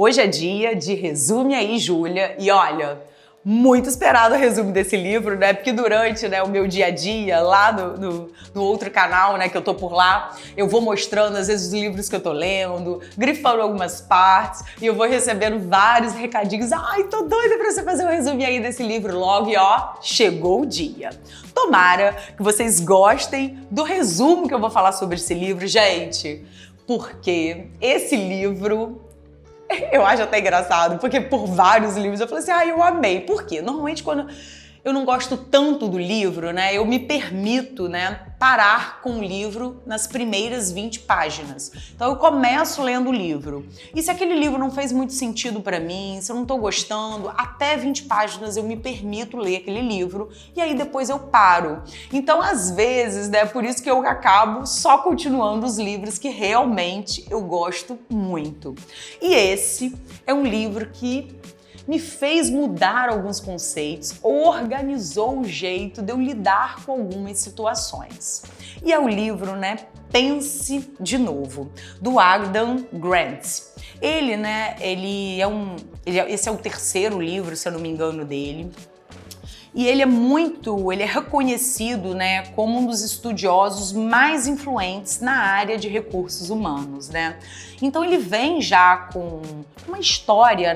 Hoje é dia de Resume Aí, Júlia, e olha, muito esperado o resumo desse livro, né? Porque durante o meu dia a dia, lá no outro canal, né, que eu tô por lá, eu vou mostrando, às vezes, os livros que eu tô lendo, grifando algumas partes, e eu vou recebendo vários recadinhos. Ai, tô doida pra você fazer um resumo aí desse livro logo, e ó, chegou o dia. Tomara que vocês gostem do resumo que eu vou falar sobre esse livro, gente, porque esse livro... Eu acho até engraçado, porque por vários livros eu falei assim, eu amei. Por quê? Normalmente quando eu não gosto tanto do livro, né, eu me permito, parar com o livro nas primeiras 20 páginas. Então eu começo lendo o livro. E se aquele livro não fez muito sentido pra mim, se eu não tô gostando, até 20 páginas eu me permito ler aquele livro e aí depois eu paro. Então às vezes, por isso que eu acabo só continuando os livros que realmente eu gosto muito. E esse é um livro que me fez mudar alguns conceitos, organizou o jeito de eu lidar com algumas situações. E é o livro, Pense de Novo, do Adam Grant. Esse é o terceiro livro, se eu não me engano, dele. E ele é reconhecido, como um dos estudiosos mais influentes na área de recursos humanos, Então ele vem já com uma história,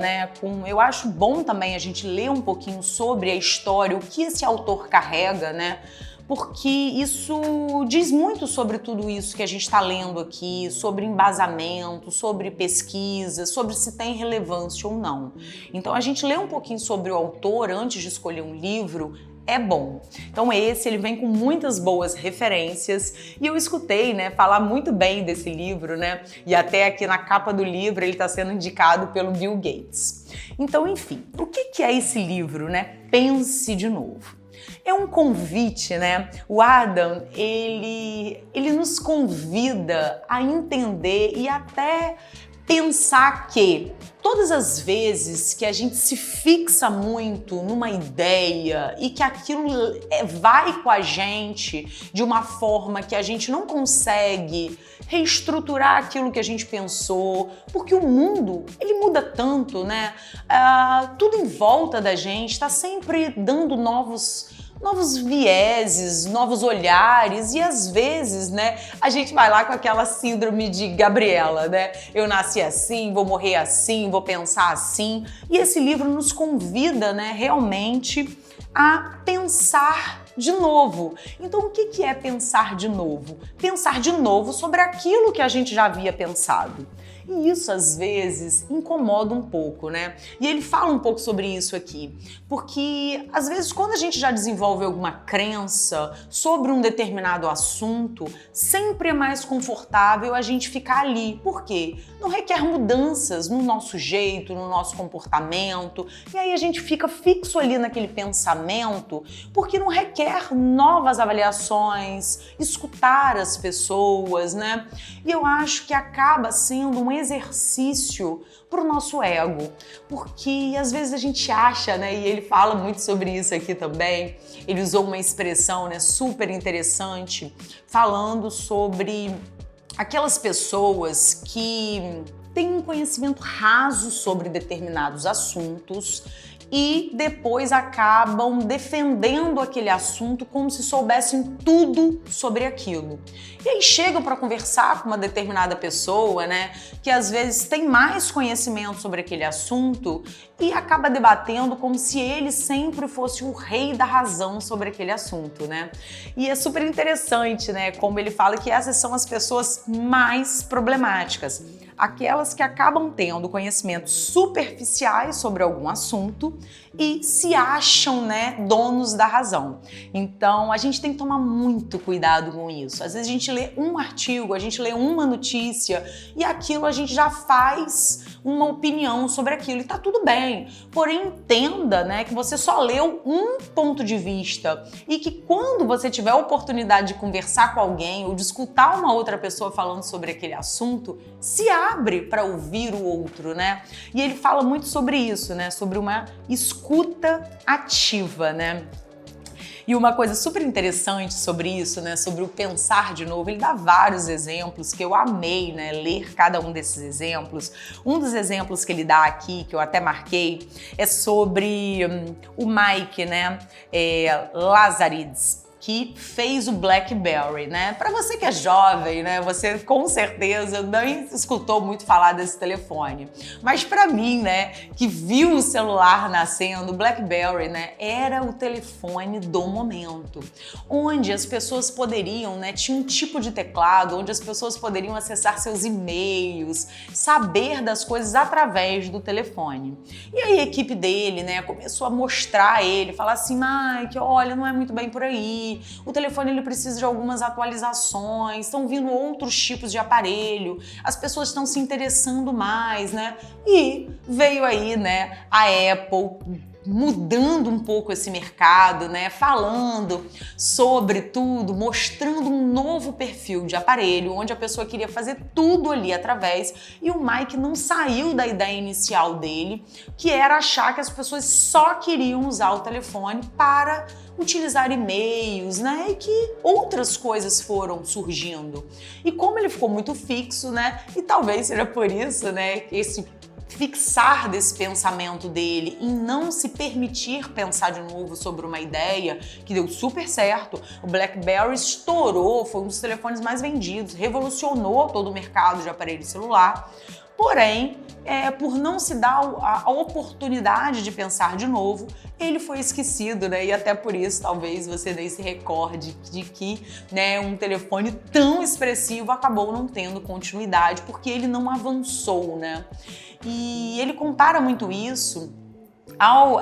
eu acho bom também a gente ler um pouquinho sobre a história, o que esse autor carrega, porque isso diz muito sobre tudo isso que a gente está lendo aqui, sobre embasamento, sobre pesquisa, sobre se tem relevância ou não. Então a gente lê um pouquinho sobre o autor antes de escolher um livro é bom. Então ele vem com muitas boas referências e eu escutei, falar muito bem desse livro, E até aqui na capa do livro ele está sendo indicado pelo Bill Gates. Então, enfim, o que é esse livro, Pense de Novo. É um convite, O Adam, ele nos convida a entender e até pensar que todas as vezes que a gente se fixa muito numa ideia e que aquilo vai com a gente de uma forma que a gente não consegue reestruturar aquilo que a gente pensou, porque o mundo, ele muda tanto, tudo em volta da gente está sempre dando novos vieses, novos olhares e às vezes, a gente vai lá com aquela síndrome de Gabriela, Eu nasci assim, vou morrer assim, vou pensar assim. E esse livro nos convida, realmente a pensar de novo. Então, o que é pensar de novo? Pensar de novo sobre aquilo que a gente já havia pensado. E isso, às vezes, incomoda um pouco, E ele fala um pouco sobre isso aqui, porque, às vezes, quando a gente já desenvolve alguma crença sobre um determinado assunto, sempre é mais confortável a gente ficar ali. Por quê? Não requer mudanças no nosso jeito, no nosso comportamento, e aí a gente fica fixo ali naquele pensamento, porque não requer novas avaliações, escutar as pessoas, E eu acho que acaba sendo um exercício para o nosso ego, porque às vezes a gente acha, e ele fala muito sobre isso aqui também, ele usou uma expressão, super interessante, falando sobre aquelas pessoas que têm um conhecimento raso sobre determinados assuntos e depois acabam defendendo aquele assunto como se soubessem tudo sobre aquilo. E aí chegam para conversar com uma determinada pessoa, que às vezes tem mais conhecimento sobre aquele assunto e acaba debatendo como se ele sempre fosse o rei da razão sobre aquele assunto, E é super interessante, como ele fala que essas são as pessoas mais problemáticas. Aquelas que acabam tendo conhecimentos superficiais sobre algum assunto e se acham, donos da razão. Então, a gente tem que tomar muito cuidado com isso. Às vezes a gente lê um artigo, a gente lê uma notícia e aquilo a gente já faz uma opinião sobre aquilo e tá tudo bem. Porém, entenda, que você só leu um ponto de vista e que quando você tiver a oportunidade de conversar com alguém ou de escutar uma outra pessoa falando sobre aquele assunto, se abre para ouvir o outro, E ele fala muito sobre isso, sobre uma escuta ativa, E uma coisa super interessante sobre isso, né, sobre o pensar de novo, ele dá vários exemplos que eu amei, né, ler cada um desses exemplos. Um dos exemplos que ele dá aqui, que eu até marquei, é sobre o Mike, né, Lazaridis, que fez o BlackBerry, né? Para você que é jovem, né? Você com certeza nem escutou muito falar desse telefone. Mas para mim, né, que viu o celular nascendo, o BlackBerry, né, era o telefone do momento, onde as pessoas poderiam, né, tinha um tipo de teclado onde as pessoas poderiam acessar seus e-mails, saber das coisas através do telefone. E aí a equipe dele, né, começou a mostrar a ele, falar assim, Mike, olha, não é muito bem por aí. O telefone ele precisa de algumas atualizações, estão vindo outros tipos de aparelho, as pessoas estão se interessando mais, né? E veio aí, né, a Apple mudando um pouco esse mercado, né? Falando sobre tudo, mostrando um novo perfil de aparelho, onde a pessoa queria fazer tudo ali através, e o Mike não saiu da ideia inicial dele, que era achar que as pessoas só queriam usar o telefone para utilizar e-mails, né? E que outras coisas foram surgindo. E como ele ficou muito fixo, né? E talvez seja por isso, né? Esse fixar desse pensamento dele em não se permitir pensar de novo sobre uma ideia que deu super certo. O BlackBerry estourou, foi um dos telefones mais vendidos, revolucionou todo o mercado de aparelho celular. Porém, por não se dar a oportunidade de pensar de novo, ele foi esquecido, né? E até por isso, talvez você nem se recorde de que, né, um telefone tão expressivo acabou não tendo continuidade, porque ele não avançou, né? E ele compara muito isso ao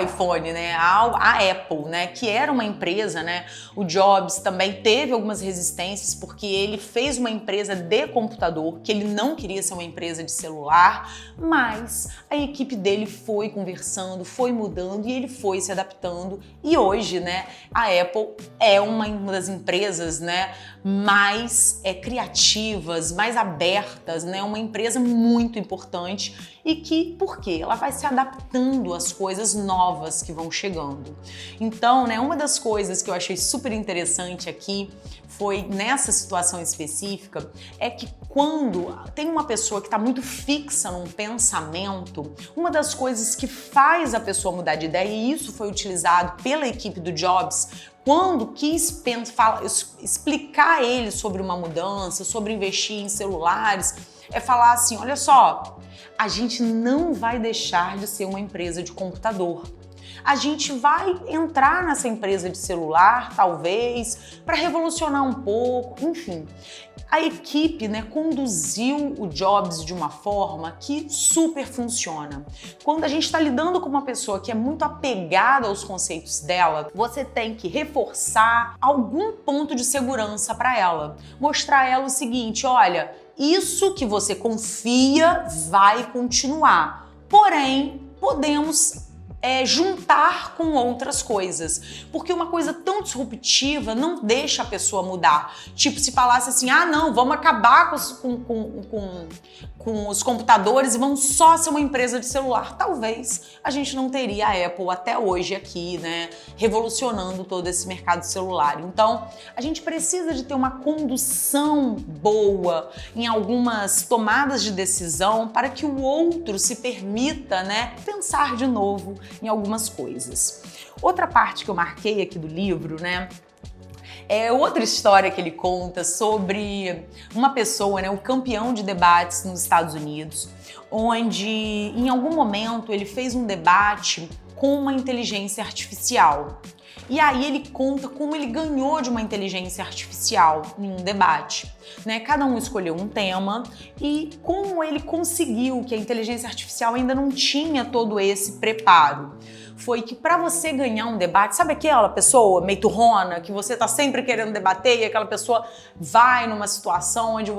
iPhone, né, à Apple, né, que era uma empresa, né, o Jobs também teve algumas resistências porque ele fez uma empresa de computador, que ele não queria ser uma empresa de celular, mas a equipe dele foi conversando, foi mudando e ele foi se adaptando e hoje, né, a Apple é uma das empresas, né, mais criativas, mais abertas, né, uma empresa muito importante e que, por quê? Ela vai se adaptando às coisas novas que vão chegando. Então, né, uma das coisas que eu achei super interessante aqui foi nessa situação específica é que quando tem uma pessoa que está muito fixa num pensamento, uma das coisas que faz a pessoa mudar de ideia, e isso foi utilizado pela equipe do Jobs, quando quis explicar a ele sobre uma mudança, sobre investir em celulares, é falar assim, olha só, a gente não vai deixar de ser uma empresa de computador. A gente vai entrar nessa empresa de celular, talvez, para revolucionar um pouco, enfim. A equipe, né, conduziu o Jobs de uma forma que super funciona. Quando a gente está lidando com uma pessoa que é muito apegada aos conceitos dela, você tem que reforçar algum ponto de segurança para ela. Mostrar a ela o seguinte, olha, isso que você confia vai continuar. Porém, podemos juntar com outras coisas. Porque uma coisa tão disruptiva não deixa a pessoa mudar. Tipo, se falasse assim, ah não, vamos acabar com os computadores e vamos só ser uma empresa de celular. Talvez a gente não teria a Apple até hoje aqui, né, revolucionando todo esse mercado celular. Então, a gente precisa de ter uma condução boa em algumas tomadas de decisão para que o outro se permita, né, pensar de novo em algumas coisas. Outra parte que eu marquei aqui do livro, né, é outra história que ele conta sobre uma pessoa, né, um campeão de debates nos Estados Unidos, onde em algum momento ele fez um debate com uma inteligência artificial. E aí ele conta como ele ganhou de uma inteligência artificial em um debate, né? Cada um escolheu um tema e como ele conseguiu, que a inteligência artificial ainda não tinha todo esse preparo. Foi que para você ganhar um debate, sabe aquela pessoa meio turrona que você tá sempre querendo debater e aquela pessoa vai numa situação onde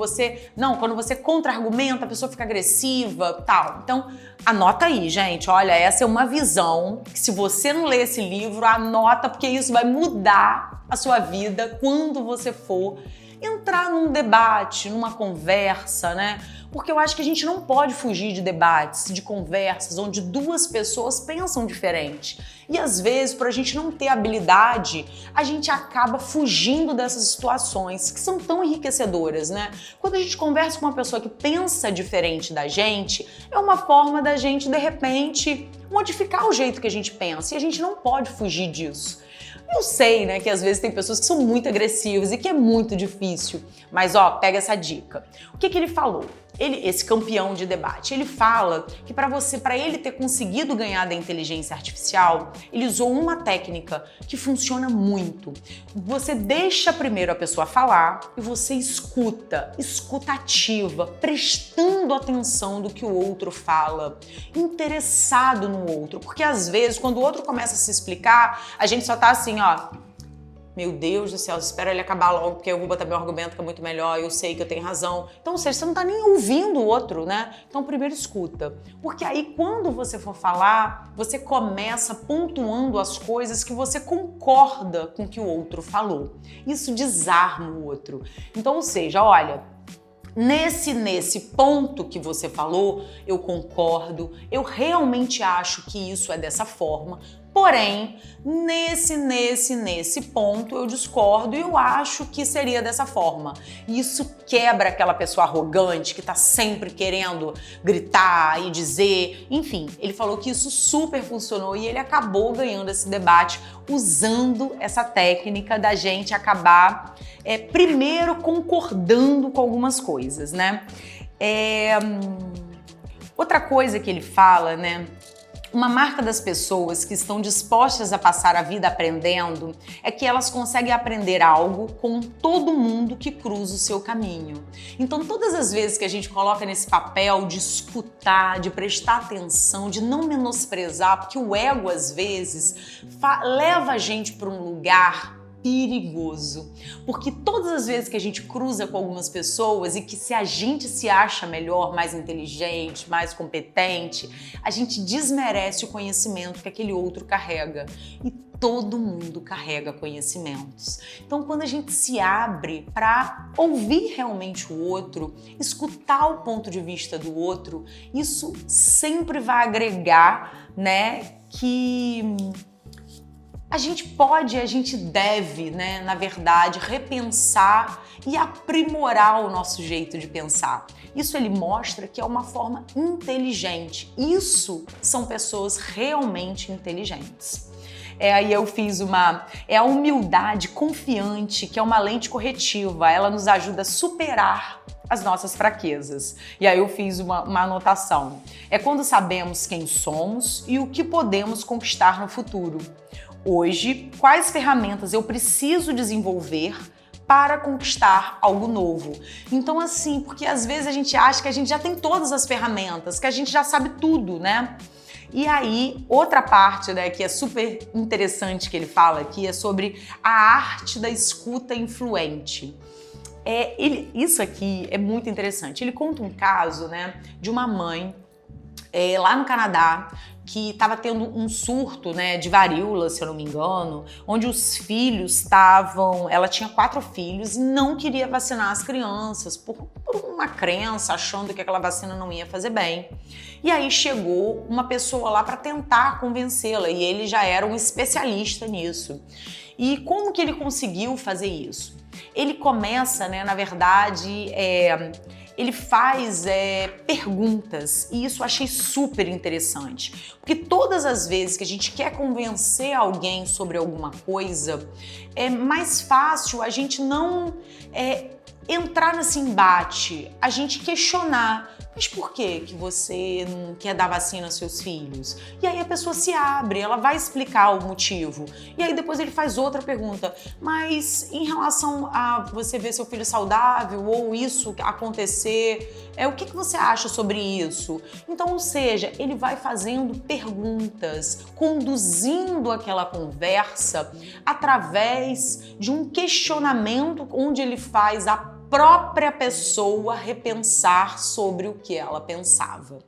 quando você contra-argumenta, a pessoa fica agressiva, tal. Então, anota aí, gente, olha, essa é uma visão que se você não ler esse livro, anota, porque isso vai mudar a sua vida quando você for entrar entrar num debate, numa conversa, né? Porque eu acho que a gente não pode fugir de debates, de conversas onde duas pessoas pensam diferente. E às vezes, por a gente não ter habilidade, a gente acaba fugindo dessas situações que são tão enriquecedoras, né? Quando a gente conversa com uma pessoa que pensa diferente da gente, é uma forma da gente, de repente, modificar o jeito que a gente pensa. E a gente não pode fugir disso. Eu sei, né, que às vezes tem pessoas que são muito agressivas e que é muito difícil, mas ó, pega essa dica. O que ele falou? Esse campeão de debate, ele fala que para ele ter conseguido ganhar da inteligência artificial, ele usou uma técnica que funciona muito. Você deixa primeiro a pessoa falar e você escuta ativa, prestando atenção do que o outro fala, interessado no outro, porque às vezes quando o outro começa a se explicar, a gente só tá assim, ó, meu Deus do céu, espero ele acabar logo, porque eu vou botar meu argumento que é muito melhor, eu sei que eu tenho razão. Então, ou seja, você não tá nem ouvindo o outro, né? Então, primeiro escuta. Porque aí, quando você for falar, você começa pontuando as coisas que você concorda com o que o outro falou. Isso desarma o outro. Então, ou seja, olha, nesse ponto que você falou, eu concordo, eu realmente acho que isso é dessa forma, porém, nesse ponto eu discordo e eu acho que seria dessa forma. Isso quebra aquela pessoa arrogante que tá sempre querendo gritar e dizer, enfim, ele falou que isso super funcionou e ele acabou ganhando esse debate usando essa técnica da gente acabar primeiro concordando com algumas coisas, né? Outra coisa que ele fala, né? Uma marca das pessoas que estão dispostas a passar a vida aprendendo é que elas conseguem aprender algo com todo mundo que cruza o seu caminho. Então, todas as vezes que a gente coloca nesse papel de escutar, de prestar atenção, de não menosprezar, porque o ego, às vezes, leva a gente para um lugar perigoso, porque todas as vezes que a gente cruza com algumas pessoas e que se a gente se acha melhor, mais inteligente, mais competente, a gente desmerece o conhecimento que aquele outro carrega. E todo mundo carrega conhecimentos. Então, quando a gente se abre para ouvir realmente o outro, escutar o ponto de vista do outro, isso sempre vai agregar, né, que a gente deve, né, na verdade, repensar e aprimorar o nosso jeito de pensar. Isso ele mostra que é uma forma inteligente. Isso são pessoas realmente inteligentes. Aí eu fiz a humildade confiante, que é uma lente corretiva. Ela nos ajuda a superar as nossas fraquezas. E aí eu fiz uma anotação. É quando sabemos quem somos e o que podemos conquistar no futuro. Hoje, quais ferramentas eu preciso desenvolver para conquistar algo novo? Então, assim, porque às vezes a gente acha que a gente já tem todas as ferramentas, que a gente já sabe tudo, né? E aí, outra parte, né, que é super interessante que ele fala aqui é sobre a arte da escuta influente. Isso aqui é muito interessante. Ele conta um caso, né, de uma mãe lá no Canadá, que estava tendo um surto, né, de varíola, se eu não me engano, onde os filhos estavam... Ela tinha 4 filhos e não queria vacinar as crianças por uma crença, achando que aquela vacina não ia fazer bem. E aí chegou uma pessoa lá para tentar convencê-la e ele já era um especialista nisso. E como que ele conseguiu fazer isso? Ele começa, né, na verdade... ele faz perguntas e isso eu achei super interessante, porque todas as vezes que a gente quer convencer alguém sobre alguma coisa, é mais fácil a gente não entrar nesse embate, a gente questionar. Mas por que você não quer dar vacina aos seus filhos? E aí a pessoa se abre, ela vai explicar o motivo. E aí depois ele faz outra pergunta. Mas em relação a você ver seu filho saudável ou isso acontecer, o que você acha sobre isso? Então, ou seja, ele vai fazendo perguntas, conduzindo aquela conversa através de um questionamento onde ele faz a própria pessoa repensar sobre o que ela pensava.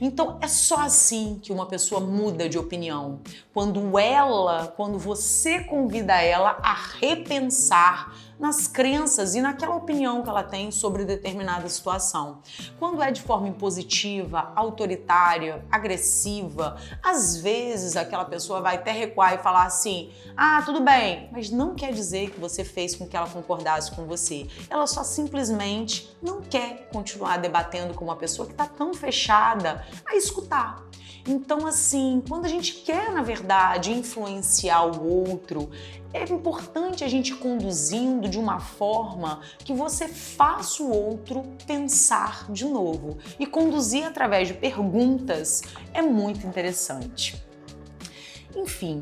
Então é só assim que uma pessoa muda de opinião. Quando você convida ela a repensar nas crenças e naquela opinião que ela tem sobre determinada situação. Quando é de forma impositiva, autoritária, agressiva, às vezes aquela pessoa vai até recuar e falar assim: ah, tudo bem, mas não quer dizer que você fez com que ela concordasse com você. Ela só simplesmente não quer continuar debatendo com uma pessoa que está tão fechada a escutar. Então, assim, quando a gente quer, na verdade, influenciar o outro, é importante a gente ir conduzindo de uma forma que você faça o outro pensar de novo. E conduzir através de perguntas é muito interessante. Enfim,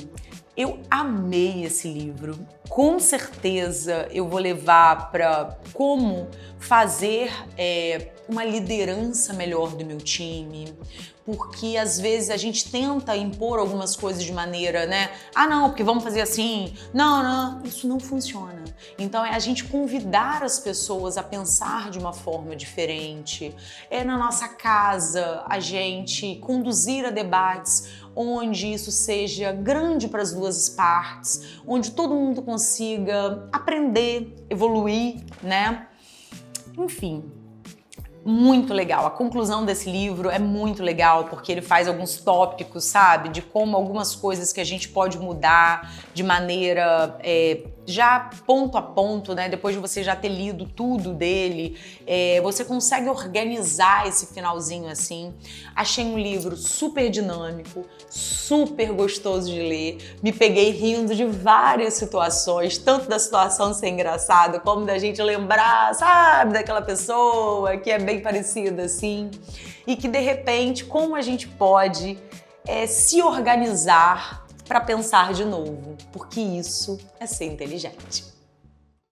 eu amei esse livro. Com certeza eu vou levar para como fazer uma liderança melhor do meu time, porque às vezes a gente tenta impor algumas coisas de maneira, né? Ah, não, porque vamos fazer assim. Não, isso não funciona. Então é a gente convidar as pessoas a pensar de uma forma diferente. É na nossa casa a gente conduzir a debates onde isso seja grande para as duas partes, onde todo mundo consiga aprender, evoluir, né? Enfim, muito legal. A conclusão desse livro é muito legal porque ele faz alguns tópicos, sabe? De como algumas coisas que a gente pode mudar de maneira já ponto a ponto, né? Depois de você já ter lido tudo dele, você consegue organizar esse finalzinho assim. Achei um livro super dinâmico, super gostoso de ler. Me peguei rindo de várias situações, tanto da situação ser engraçada, como da gente lembrar, sabe, daquela pessoa que é bem parecida assim. E que de repente, como a gente pode se organizar para pensar de novo, porque isso é ser inteligente.